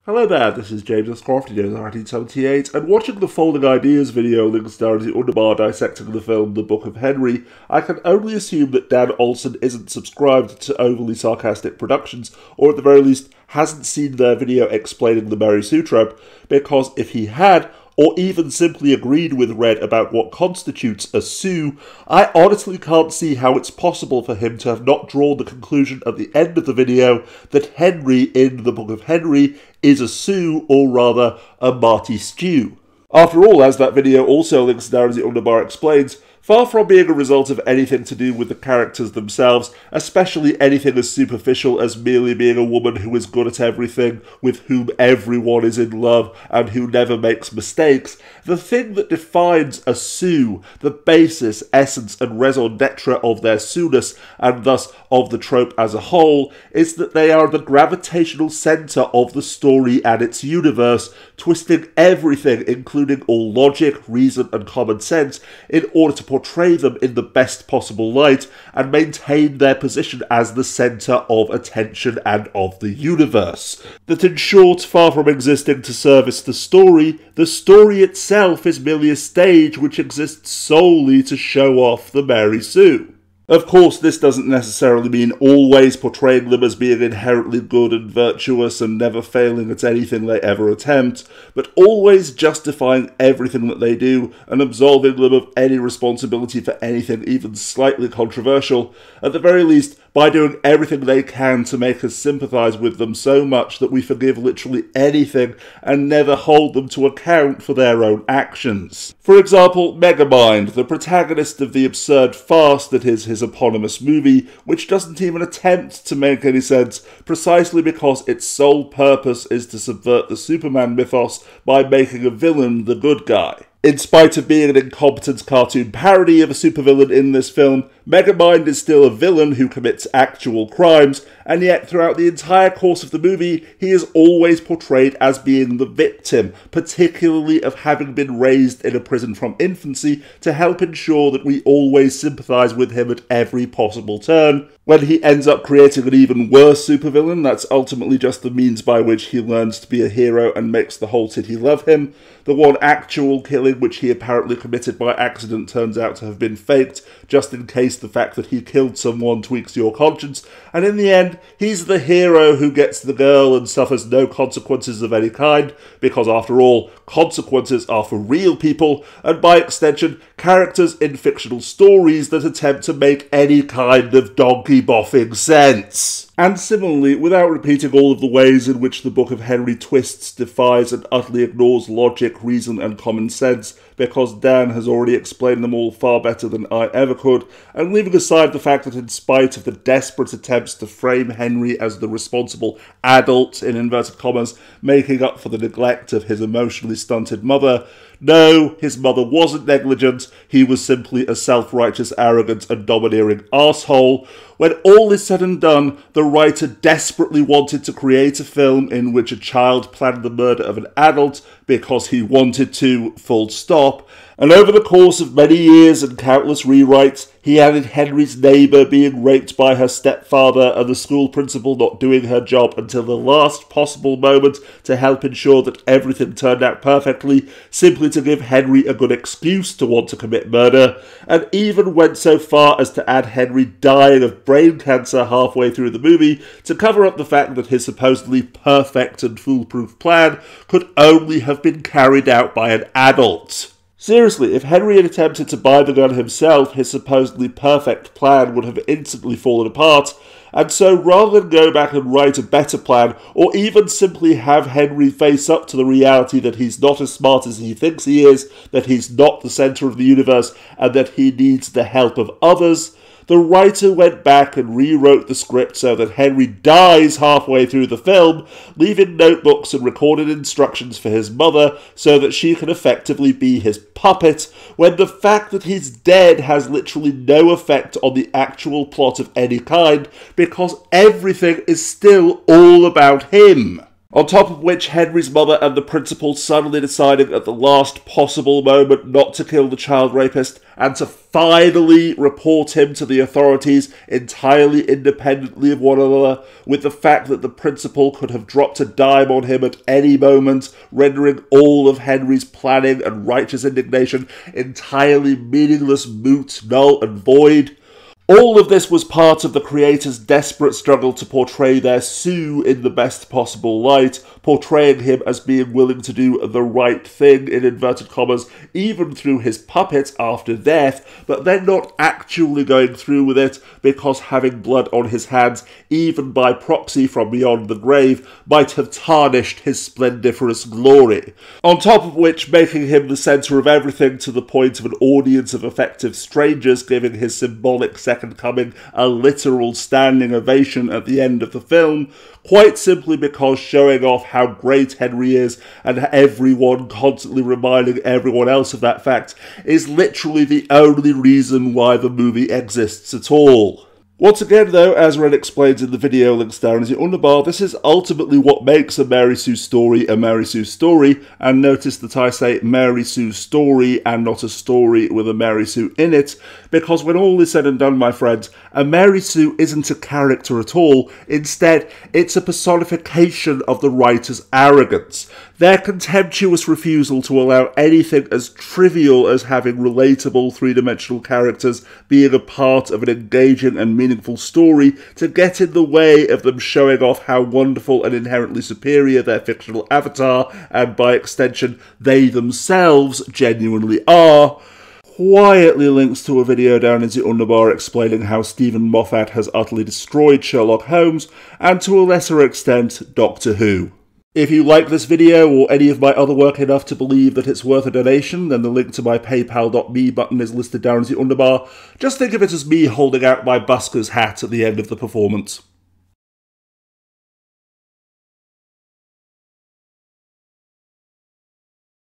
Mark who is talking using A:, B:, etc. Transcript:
A: Hello there, this is James S. Crofty, 1978, and watching the Folding Ideas video links down the underbar dissecting the film The Book of Henry, I can only assume that Dan Olsen isn't subscribed to Overly Sarcastic Productions, or at the very least hasn't seen their video explaining the Mary Sue trope, because if he had, or even simply agreed with Red about what constitutes a Sue, I honestly can't see how it's possible for him to have not drawn the conclusion at the end of the video that Henry in the Book of Henry is a Sue, or rather, a Marty Stew. After all, as that video also links down as the underbar explains, far from being a result of anything to do with the characters themselves, especially anything as superficial as merely being a woman who is good at everything, with whom everyone is in love, and who never makes mistakes, the thing that defines a Sue, the basis, essence, and raison d'etre of their Sue-ness, and thus of the trope as a whole, is that they are the gravitational centre of the story and its universe, twisting everything, including all logic, reason, and common sense, in order to portray them in the best possible light and maintain their position as the centre of attention and of the universe. That in short, far from existing to service the story itself is merely a stage which exists solely to show off the Mary Sue. Of course, this doesn't necessarily mean always portraying them as being inherently good and virtuous and never failing at anything they ever attempt, but always justifying everything that they do and absolving them of any responsibility for anything even slightly controversial, at the very least by doing everything they can to make us sympathise with them so much that we forgive literally anything and never hold them to account for their own actions. For example, Megamind, the protagonist of the absurd farce that is his eponymous movie, which doesn't even attempt to make any sense, precisely because its sole purpose is to subvert the Superman mythos by making a villain the good guy. In spite of being an incompetent cartoon parody of a supervillain in this film, Megamind is still a villain who commits actual crimes, and yet throughout the entire course of the movie, he is always portrayed as being the victim, particularly of having been raised in a prison from infancy, to help ensure that we always sympathise with him at every possible turn. When he ends up creating an even worse supervillain, that's ultimately just the means by which he learns to be a hero and makes the whole city love him. The one actual killing which he apparently committed by accident turns out to have been faked, just in case the fact that he killed someone tweaks your conscience, and in the end, he's the hero who gets the girl and suffers no consequences of any kind, because after all, consequences are for real people, and by extension, characters in fictional stories that attempt to make any kind of donkey-boffing sense. And similarly, without repeating all of the ways in which the Book of Henry twists, defies, and utterly ignores logic, reason, and common sense, because Dan has already explained them all far better than I ever could, and leaving aside the fact that in spite of the desperate attempts to frame Henry as the responsible adult, in inverted commas, making up for the neglect of his emotionally stunted mother, no, his mother wasn't negligent, he was simply a self-righteous, arrogant, and domineering arsehole. When all is said and done, the writer desperately wanted to create a film in which a child planned the murder of an adult because he wanted to, full stop, and over the course of many years and countless rewrites, he added Henry's neighbour being raped by her stepfather and the school principal not doing her job until the last possible moment to help ensure that everything turned out perfectly, simply to give Henry a good excuse to want to commit murder, and even went so far as to add Henry dying of brain cancer halfway through the movie to cover up the fact that his supposedly perfect and foolproof plan could only have been carried out by an adult. Seriously, if Henry had attempted to buy the gun himself, his supposedly perfect plan would have instantly fallen apart, and so rather than go back and write a better plan, or even simply have Henry face up to the reality that he's not as smart as he thinks he is, that he's not the centre of the universe, and that he needs the help of others, the writer went back and rewrote the script so that Henry dies halfway through the film, leaving notebooks and recorded instructions for his mother so that she can effectively be his puppet, when the fact that he's dead has literally no effect on the actual plot of any kind, because everything is still all about him. On top of which, Henry's mother and the principal suddenly deciding at the last possible moment not to kill the child rapist and to finally report him to the authorities entirely independently of one another, with the fact that the principal could have dropped a dime on him at any moment, rendering all of Henry's planning and righteous indignation entirely meaningless, moot, null and void. All of this was part of the creators' desperate struggle to portray their Sue in the best possible light, portraying him as being willing to do the right thing, in inverted commas, even through his puppet after death, but then not actually going through with it because having blood on his hands, even by proxy from beyond the grave, might have tarnished his splendiferous glory. On top of which, making him the centre of everything to the point of an audience of effective strangers giving his symbolic second coming a literal standing ovation at the end of the film, quite simply because showing off how great Henry is and everyone constantly reminding everyone else of that fact is literally the only reason why the movie exists at all. Once again though, as Ren explains in the video links down in the underbar, this is ultimately what makes a Mary Sue story a Mary Sue story, and notice that I say Mary Sue story and not a story with a Mary Sue in it, because when all is said and done, my friends, a Mary Sue isn't a character at all. Instead, it's a personification of the writer's arrogance. Their contemptuous refusal to allow anything as trivial as having relatable three-dimensional characters being a part of an engaging and meaningful story to get in the way of them showing off how wonderful and inherently superior their fictional avatar, and by extension, they themselves genuinely are, quietly links to a video down in the underbar explaining how Stephen Moffat has utterly destroyed Sherlock Holmes, and to a lesser extent, Doctor Who. If you like this video or any of my other work enough to believe that it's worth a donation, then the link to my paypal.me button is listed down in the underbar. Just think of it as me holding out my busker's hat at the end of the performance.